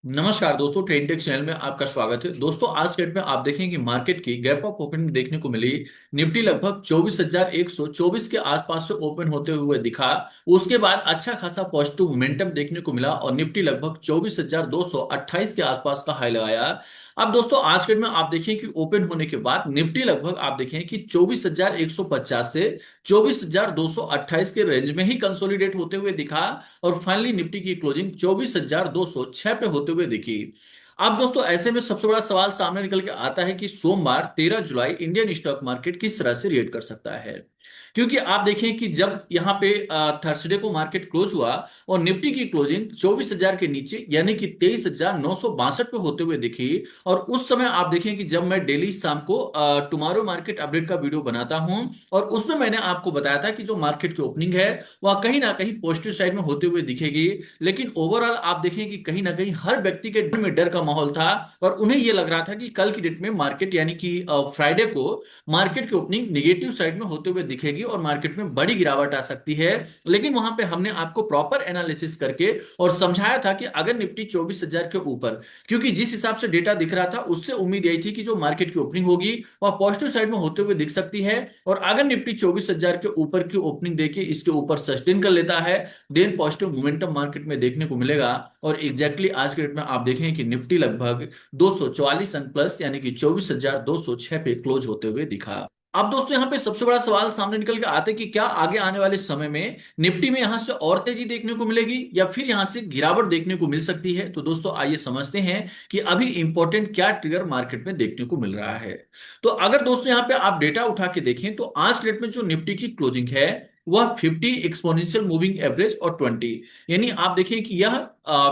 नमस्कार दोस्तों, trade take channel में आपका स्वागत है। दोस्तों, आज के डेट में आप देखें कि मार्केट की गैप अप ओपनिंग देखने को मिली। निफ्टी लगभग 24,124 के आसपास से ओपन होते हुए दिखा। उसके बाद अच्छा खासा पॉजिटिव मोमेंटम देखने को मिला और निफ्टी लगभग 24,228 के आसपास का हाई लगाया। अब दोस्तों, आज के डेट में आप देखें कि ओपन होने के बाद निफ्टी लगभग आप देखें कि 24,150 से 24,228 के रेंज में ही कंसोलिडेट होते हुए दिखा। और फाइनली निफ्टी की क्लोजिंग 24,206 पे होते हुए दिखी। अब दोस्तों, ऐसे में सबसे बड़ा सवाल सामने निकल के आता है कि सोमवार 13 जुलाई इंडियन स्टॉक मार्केट किस तरह से रिएक्ट कर सकता है। क्योंकि आप देखें कि जब यहाँ पे थर्सडे को मार्केट क्लोज हुआ और निफ्टी की क्लोजिंग 24,000 के नीचे यानी कि 23,962 पे होते हुए दिखी। और उस समय आप देखें कि जब मैं डेली शाम को टुमारो मार्केट अपडेट का वीडियो बनाता हूं और उसमें मैंने आपको बताया था कि जो मार्केट की ओपनिंग है वह कहीं ना कहीं पॉजिटिव साइड में होते हुए दिखेगी। लेकिन ओवरऑल आप देखें कि कहीं ना कहीं हर व्यक्ति के दिल में डर का माहौल था और उन्हें यह लग रहा था कि कल की डेट में मार्केट यानी कि फ्राइडे को मार्केट की ओपनिंग निगेटिव साइड में होते हुए दिखेगी और मार्केट में बड़ी गिरावट आ सकती है। लेकिन वहां पे हमने आपको प्रॉपर एनालिसिस करके और समझाया था कि अगर निफ्टी 24,000 के ऊपर, क्योंकि जिस हिसाब से डेटा दिख रहा था उससे उम्मीद यही थी कि जो मार्केट की ओपनिंग होगी वह पॉजिटिव साइड में होते हुए दिख सकती है। और अगर निफ्टी 24,000 के ऊपर की ओपनिंग देके इसके ऊपर सस्टेन कर लेता है, देन पॉजिटिव मोमेंटम मार्केट में देखने को मिलेगा। और एग्जैक्टली आज के डेट में आप देखें कि निफ्टी लगभग 244 अंक प्लस यानी कि 24,206 पे क्लोज होते हुए दिखा। अब दोस्तों, यहाँ पे सबसे बड़ा सवाल सामने निकल के आता है कि क्या आगे आने वाले समय में निफ्टी में यहां से और तेजी देखने को मिलेगी या फिर यहां से गिरावट देखने को मिल सकती है। तो दोस्तों, आइए समझते हैं कि अभी इंपॉर्टेंट क्या ट्रिगर मार्केट में देखने को मिल रहा है। तो अगर दोस्तों यहाँ पे आप डेटा उठा के देखें तो आज डेट में जो निफ्टी की क्लोजिंग है वह 50 एक्सपोनेंशियल मूविंग एवरेज और 20, यानी आप देखिए कि यह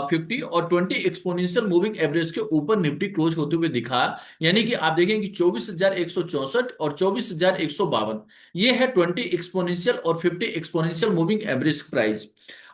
50 और 20 एक्सपोनेंशियल मूविंग एवरेज के ऊपर निफ्टी क्लोज होते हुए दिखा। यानी कि आप देखें कि 24,164 और 24,152, ये है 20 एक्सपोनेंशियल और 50 एक्सपोनेंशियल मूविंग एवरेज प्राइस।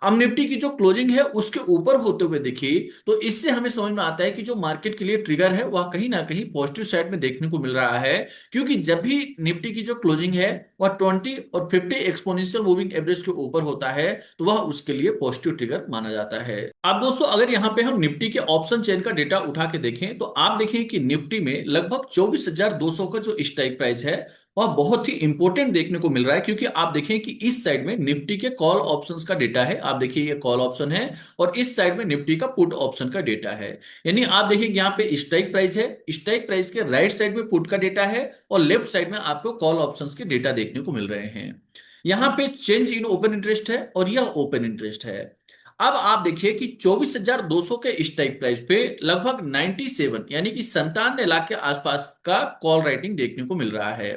अब निफ्टी की जो क्लोजिंग है उसके ऊपर होते हुए दिखी। तो इससे हमें समझ में आता है कि जो मार्केट के लिए ट्रिगर है वह कहीं ना कहीं पॉजिटिव साइड में देखने को मिल रहा है। क्योंकि जब भी निफ्टी की जो क्लोजिंग है वह 20 और 50 एक्सपोनेंशियल मूविंग एवरेज के ऊपर होता है तो वह उसके लिए पॉजिटिव ट्रिगर माना जाता है। अब दोस्तों, अगर यहाँ पे हम निफ्टी के ऑप्शन चेन का डेटा उठा के देखें तो आप देखें कि निफ्टी में लगभग 24,200 का जो स्ट्राइक प्राइस है वह बहुत ही इंपॉर्टेंट देखने को मिल रहा है। क्योंकि आप देखें कि इस साइड में निफ्टी के कॉल ऑप्शंस का डेटा है, आप देखिए ये कॉल ऑप्शन है, और इस साइड में निफ्टी का पुट ऑप्शन का डेटा है। यानी आप देखिए यहाँ पे स्ट्राइक प्राइस है, स्ट्राइक प्राइस के राइट साइड में पुट का डेटा है और लेफ्ट साइड में आपको कॉल ऑप्शंस के डेटा देखने को मिल रहे हैं। यहाँ पे चेंज इन ओपन इंटरेस्ट है और यह ओपन इंटरेस्ट है। अब आप देखिए कि 24,200 के स्ट्राइक प्राइस पे लगभग 97 यानी कि 97 लाख के आसपास का कॉल राइटिंग देखने को मिल रहा है।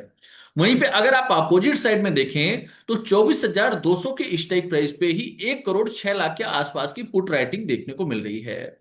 वहीं पे अगर आप अपोजिट साइड में देखें तो 24,200 के स्ट्राइक प्राइस पे ही 1,06 लाख के आसपास की पुट राइटिंग देखने को मिल रही है।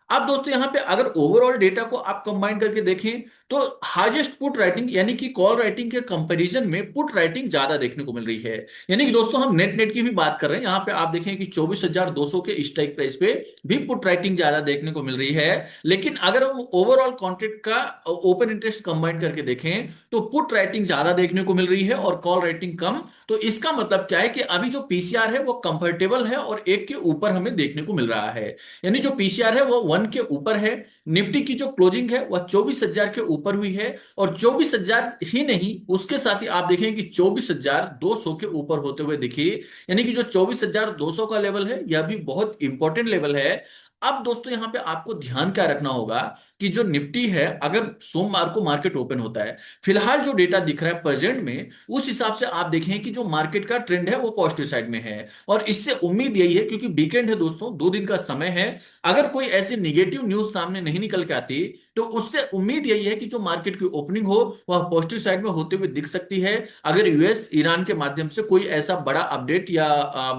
अब दोस्तों, यहाँ पे अगर ओवरऑल डेटा को आप कंबाइन करके देखें तो हाईएस्ट पुट राइटिंग यानी कि कॉल राइटिंग के कंपैरिजन में पुट राइटिंग ज्यादा देखने को मिल रही है। यानी कि दोस्तों, हम नेट नेट की भी बात कर रहे हैं, यहाँ पे आप देखें कि 24,200 के स्ट्राइक प्राइस पे भी पुट राइटिंग ज्यादा देखने को मिल रही है। लेकिन अगर हम ओवरऑल कॉन्ट्रैक्ट का ओपन इंटरेस्ट कंबाइन करके देखें तो पुट राइटिंग ज्यादा देखने को मिल रही है और कॉल राइटिंग कम। तो इसका मतलब क्या है कि अभी जो पीसीआर है वो कंफर्टेबल है और एक के ऊपर हमें देखने को मिल रहा है। यानी जो पीसीआर है वो 1 के ऊपर है। निफ्टी की जो क्लोजिंग है वह 24,000 के ऊपर हुई है और 24,000 ही नहीं, उसके साथ ही आप देखें कि 24,200 के ऊपर होते हुए दिखी। यानी कि जो 24,200 का लेवल है यह भी बहुत इंपॉर्टेंट लेवल है। अब दोस्तों, यहां पे आपको ध्यान क्या रखना होगा कि जो निफ्टी है अगर सोमवार को मार्केट ओपन होता है, फिलहाल जो डेटा दिख रहा है प्रेजेंट में उस हिसाब से आप देखें कि जो मार्केट का ट्रेंड है वो पॉजिटिव साइड में है। और इससे उम्मीद यही है, क्योंकि वीकेंड है दोस्तों, 2 दिन का समय है, अगर कोई ऐसी निगेटिव न्यूज सामने नहीं निकल के आती तो उससे उम्मीद यही है कि जो मार्केट की ओपनिंग हो वह पॉजिटिव साइड में होते हुए दिख सकती है। अगर यूएस ईरान के माध्यम से कोई ऐसा बड़ा अपडेट या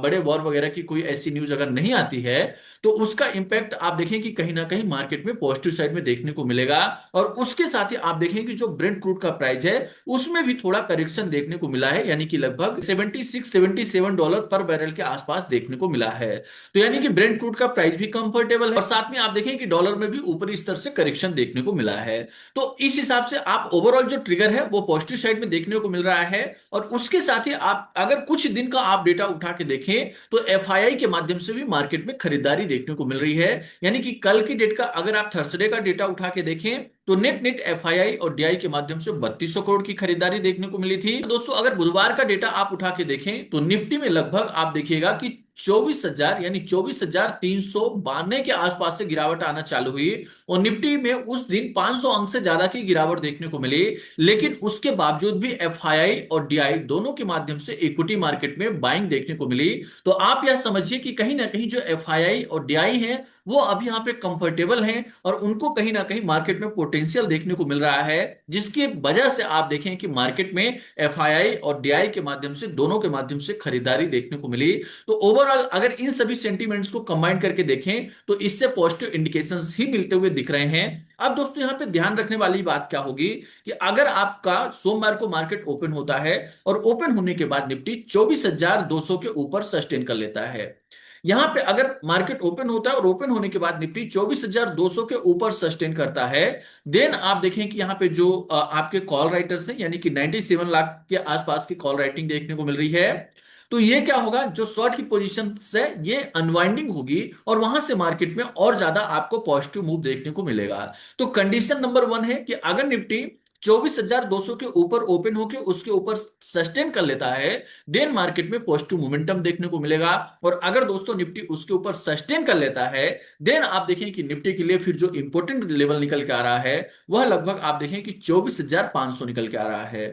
बड़े वॉर वगैरह की कोई ऐसी न्यूज अगर नहीं आती है तो उसका इंपैक्ट आप देखें कि कहीं ना कहीं मार्केट में पॉजिटिव साइड में देखने को मिलेगा। और उसके साथ ही आप देखें कि जो ब्रेंट क्रूड का प्राइस है उसमें भी थोड़ा करेक्शन देखने को मिला है, यानी कि लगभग 76-77 डॉलर पर बैरल के आसपास देखने को मिला है। तो यानी कि ब्रेंट क्रूड का प्राइस भी कंफर्टेबल है और साथ में आप देखें कि डॉलर में भी ऊपरी स्तर से करेक्शन देखने को मिला है। तो इस हिसाब से आप ओवरऑल जो ट्रिगर है वो पॉजिटिव साइड में देखने को मिल रहा है। और उसके साथ ही आप अगर कुछ दिन का आप डेटा उठा के देखें तो एफआईआई के माध्यम से भी मार्केट में खरीदारी देखने को मिल रही है। यानी कि कल की डेट का अगर आप थर्सडे का डेटा उठा के देखें तो नेट नेट एफआईआई और डीआई के माध्यम से 3200 करोड़ की खरीदारी देखने को मिली थी। तो दोस्तों अगर बुधवार का डेटा आप उठा के देखें तो निफ्टी में लगभग आप देखिएगा कि 24,000 यानी 24,392 के आसपास से गिरावट आना चालू हुई और निफ्टी में उस दिन 500 अंक से ज्यादा की गिरावट देखने को मिली। लेकिन उसके बावजूद भी एफआईआई और डीआई दोनों के माध्यम से इक्विटी मार्केट में बाइंग देखने को मिली। तो आप यह समझिए कि कहीं ना कहीं जो एफआईआई और डीआई है वो अभी यहां पे कंफर्टेबल हैं और उनको कहीं ना कहीं मार्केट में पोटेंशियल देखने को मिल रहा है, जिसकी वजह से आप देखें कि मार्केट में एफआईआई और डीआई के माध्यम से दोनों के माध्यम से खरीदारी देखने को मिली। तो ओवरऑल अगर इन सभी सेंटीमेंट्स को कंबाइन करके देखें तो इससे पॉजिटिव इंडिकेशंस ही मिलते हुए दिख रहे हैं। अब दोस्तों यहां पे ध्यान रखने वाली बात क्या होगी कि अगर आपका सोमवार को मार्केट ओपन होता है और ओपन होने के बाद निफ्टी 24,200 के ऊपर सस्टेन कर लेता है, यहां पे अगर मार्केट ओपन होता है और ओपन होने के बाद निफ्टी 24,200 के ऊपर सस्टेन करता है, देन आप देखें कि यहां पे जो आपके कॉल राइटर्स हैं यानी कि 97 लाख के आसपास की कॉल राइटिंग देखने को मिल रही है। तो ये क्या होगा, जो शॉर्ट की पोजीशन से ये अनवाइंडिंग होगी और वहां से मार्केट में और ज्यादा आपको पॉजिटिव मूव देखने को मिलेगा। तो कंडीशन नंबर 1 है कि अगर निफ्टी 24,200 के ऊपर ओपन होकर उसके ऊपर सस्टेन कर लेता है, देन मार्केट में पॉजिटिव मोमेंटम देखने को मिलेगा। और अगर दोस्तों निफ्टी उसके ऊपर सस्टेन कर लेता है, देन आप देखें कि निफ्टी के लिए फिर जो इंपॉर्टेंट लेवल निकल के आ रहा है वह लगभग आप देखें कि 24,500 निकल के आ रहा है।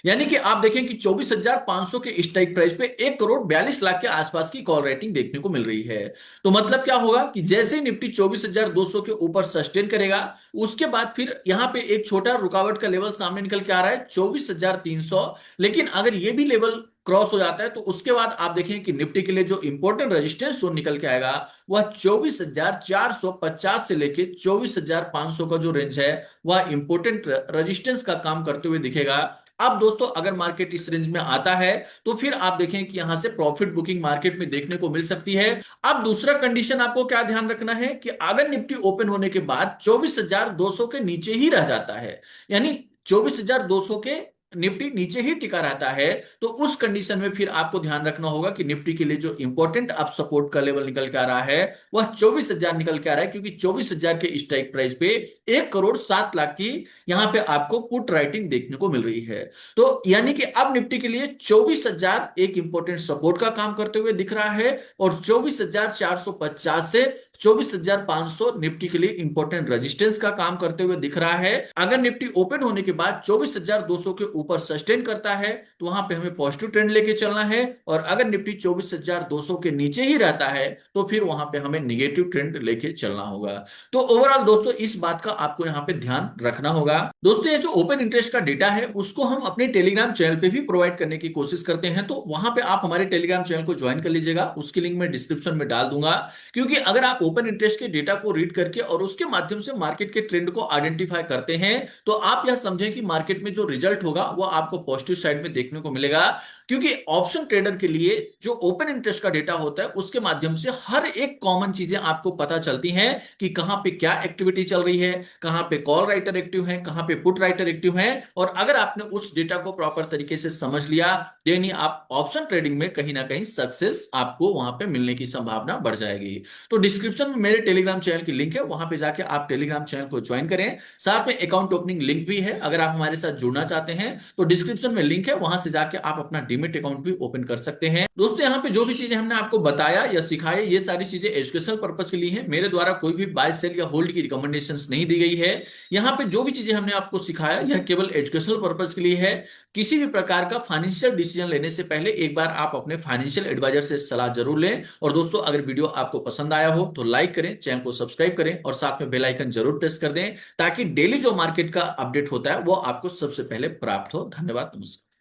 यानी कि आप देखें कि 24,500 के स्ट्राइक प्राइस पे 1,42,00,000 के आसपास की कॉल रेटिंग देखने को मिल रही है। तो मतलब क्या होगा कि जैसे ही निफ्टी 24,200 के ऊपर सस्टेन करेगा, उसके बाद फिर यहां पे एक छोटा रुकावट का लेवल सामने निकल के आ रहा है 24,300। लेकिन अगर ये भी लेवल क्रॉस हो जाता है तो उसके बाद आप देखें कि निफ्टी के लिए जो इंपॉर्टेंट रेजिस्टेंस जोन निकल के आएगा वह 24,450 से लेके 24,500 का जो रेंज है वह इंपॉर्टेंट रेजिस्टेंस का काम करते हुए दिखेगा। अब दोस्तों अगर मार्केट इस रेंज में आता है तो फिर आप देखें कि यहां से प्रॉफिट बुकिंग मार्केट में देखने को मिल सकती है। अब दूसरा कंडीशन आपको क्या ध्यान रखना है कि अगर निफ्टी ओपन होने के बाद 24,200 के नीचे ही रह जाता है, यानी 24,200 के निफ्टी नीचे ही टिका रहता है, तो उस कंडीशन में फिर आपको ध्यान रखना होगा कि निफ्टी के लिए जो इंपॉर्टेंट आप सपोर्ट का लेवल निकल के आ रहा है वह 24,000 निकल के आ रहा है, क्योंकि 24,000 के स्ट्राइक प्राइस पे 1,07,00,000 की यहां पे आपको पुट राइटिंग देखने को मिल रही है। तो यानी कि अब निफ्टी के लिए 24,000 एक इंपॉर्टेंट सपोर्ट का काम करते हुए दिख रहा है और 24,450 से 24,500 निफ्टी के लिए इंपॉर्टेंट रेजिस्टेंस का काम करते हुए दिख रहा है। अगर निफ्टी ओपन होने के बाद 24,200 के ऊपर सस्टेन करता है तो वहां पे हमें पॉजिटिव ट्रेंड लेके चलना है, और अगर निफ्टी 24,200 के नीचे ही रहता है तो फिर वहां पे हमें निगेटिव ट्रेंड लेके चलना होगा। तो ओवरऑल दोस्तों इस बात का आपको यहाँ पे ध्यान रखना होगा। दोस्तों ये जो ओपन इंटरेस्ट का डेटा है उसको हम अपने टेलीग्राम चैनल पे भी प्रोवाइड करने की कोशिश करते हैं, तो वहां पे आप हमारे टेलीग्राम चैनल को ज्वाइन कर लीजिएगा, उसकी लिंक मैं डिस्क्रिप्शन में डाल दूंगा। क्योंकि अगर आप ओपन इंटरेस्ट के डेटा को रीड करके और उसके माध्यम से मार्केट के ट्रेंड को आइडेंटिफाई करते हैं तो आप यह समझें कि मार्केट में जो रिजल्ट होगा वो आपको पॉजिटिव साइड में देखने को मिलेगा। क्योंकि ऑप्शन ट्रेडर के लिए जो ओपन इंटरेस्ट का डेटा होता है उसके माध्यम से हर एक कॉमन चीजें आपको पता चलती हैं कि कहां पे क्या एक्टिविटी चल रही है, कहां पे कॉल राइटर एक्टिव है, कहां पे पुट राइटर एक्टिव है। और अगर आपने उस डेटा को प्रॉपर तरीके से समझ लिया देन ही आप ऑप्शन ट्रेडिंग में कहीं ना कहीं सक्सेस आपको वहां पे मिलने की संभावना बढ़ जाएगी। तो डिस्क्रिप्शन में मेरे टेलीग्राम चैनल की लिंक है, वहां पे जाके आप टेलीग्राम चैनल को ज्वाइन करें। साथ में अकाउंट ओपनिंग लिंक भी है, अगर आप हमारे साथ जुड़ना चाहते हैं तो डिस्क्रिप्शन में लिंक है, वहां से जाके आप अपना डीमेट अकाउंट भी ओपन कर सकते हैं। दोस्तों यहाँ पे जो भी चीजें हमने आपको बताया या सिखाया ये सारी चीजें एजुकेशनल पर्पस के लिए है, मेरे द्वारा कोई भी बाय सेल या होल्ड की रिकमेंडेशंस नहीं दी गई है। यहाँ पे जो भी चीजें हमने आपको सिखाया यह केवल एजुकेशनल पर्पस के लिए है। किसी भी प्रकार का फाइनेंशियल डिसीजन लेने से पहले एक बार आप अपने फाइनेंशियल एडवाइजर से सलाह जरूर लें। और दोस्तों अगर वीडियो आपको पसंद आया हो तो लाइक करें, चैनल को सब्सक्राइब करें और साथ में बेल आइकन जरूर प्रेस कर दें ताकि डेली जो मार्केट का अपडेट होता है वो आपको सबसे पहले प्राप्त हो। धन्यवाद, नमस्कार।